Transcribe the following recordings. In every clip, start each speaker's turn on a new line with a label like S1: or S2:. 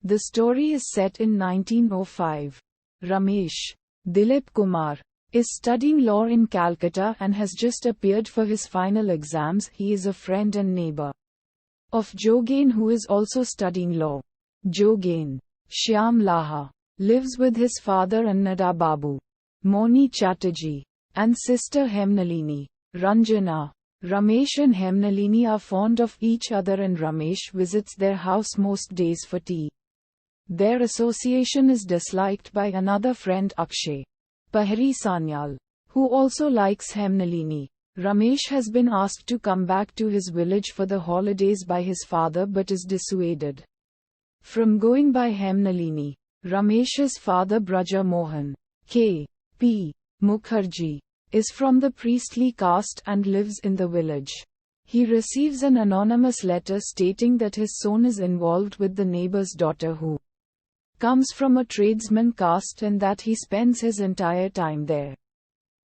S1: The story is set in 1905. Ramesh, Dilip Kumar, is studying law in Calcutta and has just appeared for his final exams. He is a friend and neighbor of Jogain, who is also studying law. Jogain, Shyam Laha, lives with his father Annada Babu, Moni Chatterjee, and sister Hemnalini, Ranjana. Ramesh and Hemnalini are fond of each other and Ramesh visits their house most days for tea. Their association is disliked by another friend Akshay Pahari Sanyal, who also likes Hemnalini. Ramesh has been asked to come back to his village for the holidays by his father but is dissuaded from going by Hemnalini. Ramesh's father Braja Mohan K.P. Mukherjee is from the priestly caste and lives in the village. He receives an anonymous letter stating that his son is involved with the neighbor's daughter who comes from a tradesman caste and that he spends his entire time there.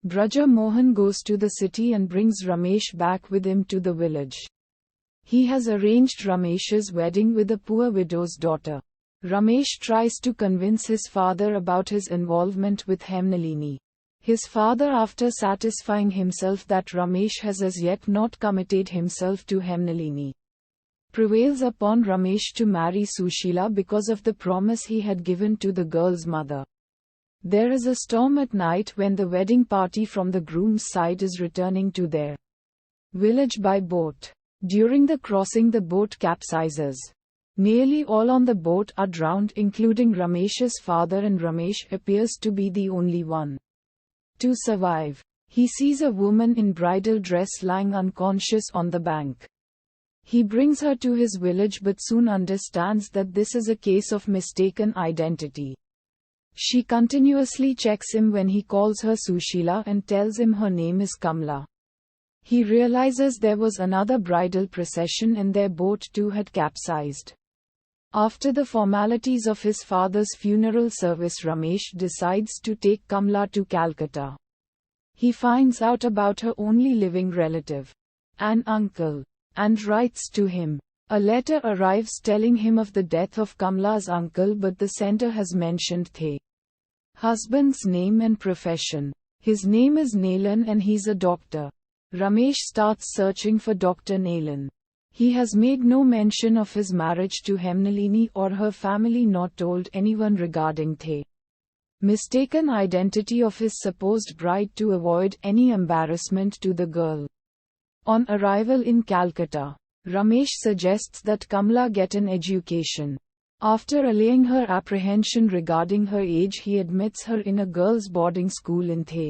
S1: Braja Mohan goes to the city and brings Ramesh back with him to the village. He has arranged Ramesh's wedding with a poor widow's daughter. Ramesh tries to convince his father about his involvement with Hemnalini. His father, after satisfying himself that Ramesh has as yet not committed himself to Hemnalini, prevails upon Ramesh to marry Sushila because of the promise he had given to the girl's mother. There is a storm at night when the wedding party from the groom's side is returning to their village by boat. During the crossing, the boat capsizes. Nearly all on the boat are drowned, including Ramesh's father, and Ramesh appears to be the only one to survive. He sees a woman in bridal dress lying unconscious on the bank. He brings her to his village but soon understands that this is a case of mistaken identity. She continuously checks him when he calls her Sushila and tells him her name is Kamla. He realizes there was another bridal procession and their boat too had capsized. After the formalities of his father's funeral service, Ramesh decides to take Kamla to Calcutta. He finds out about her only living relative, an uncle, and writes to him. A letter arrives telling him of the death of Kamla's uncle, but the sender has mentioned the husband's name and profession. His name is Neelan and he's a doctor. Ramesh starts searching for Dr. Neelan. He has made no mention of his marriage to Hemnalini or her family, nor told anyone regarding the mistaken identity of his supposed bride to avoid any embarrassment to the girl. On arrival in Calcutta, Ramesh suggests that Kamla get an education. After allaying her apprehension regarding her age, he admits her in a girls' boarding school in the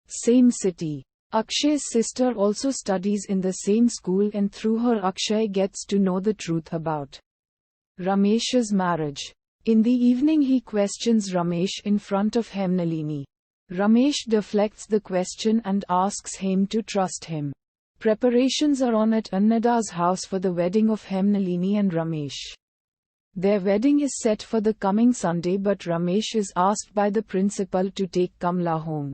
S1: same city. Akshay's sister also studies in the same school, and through her Akshay gets to know the truth about Ramesh's marriage. In the evening, he questions Ramesh in front of Hemnalini. Ramesh deflects the question and asks him to trust him. Preparations are on at Annada's house for the wedding of Hemnalini and Ramesh. Their wedding is set for the coming Sunday, but Ramesh is asked by the principal to take Kamla home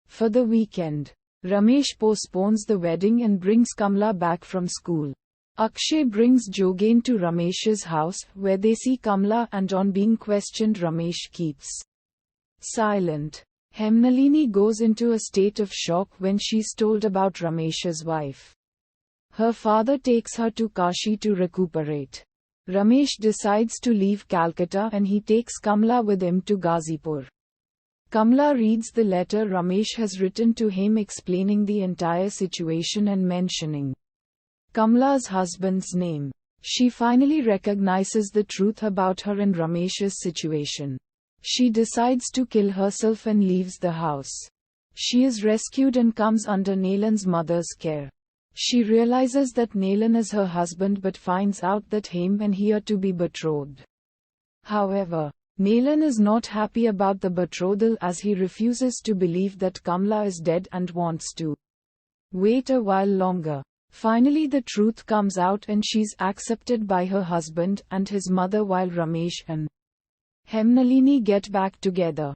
S1: for the weekend. Ramesh postpones the wedding and brings Kamla back from school. Akshay brings Jogain to Ramesh's house, where they see Kamla, and on being questioned, Ramesh keeps silent. Hemnalini goes into a state of shock when she's told about Ramesh's wife. Her father takes her to Kashi to recuperate. Ramesh decides to leave Calcutta and he takes Kamla with him to Ghazipur. Kamla reads the letter Ramesh has written to him explaining the entire situation and mentioning Kamla's husband's name. She finally recognizes the truth about her and Ramesh's situation. She decides to kill herself and leaves the house. She is rescued and comes under Neelan's mother's care. She realizes that Neelan is her husband but finds out that him and he are to be betrothed. However, Neelan is not happy about the betrothal as he refuses to believe that Kamla is dead and wants to wait a while longer. Finally, the truth comes out and she's accepted by her husband and his mother, while Ramesh and Hemnalini get back together.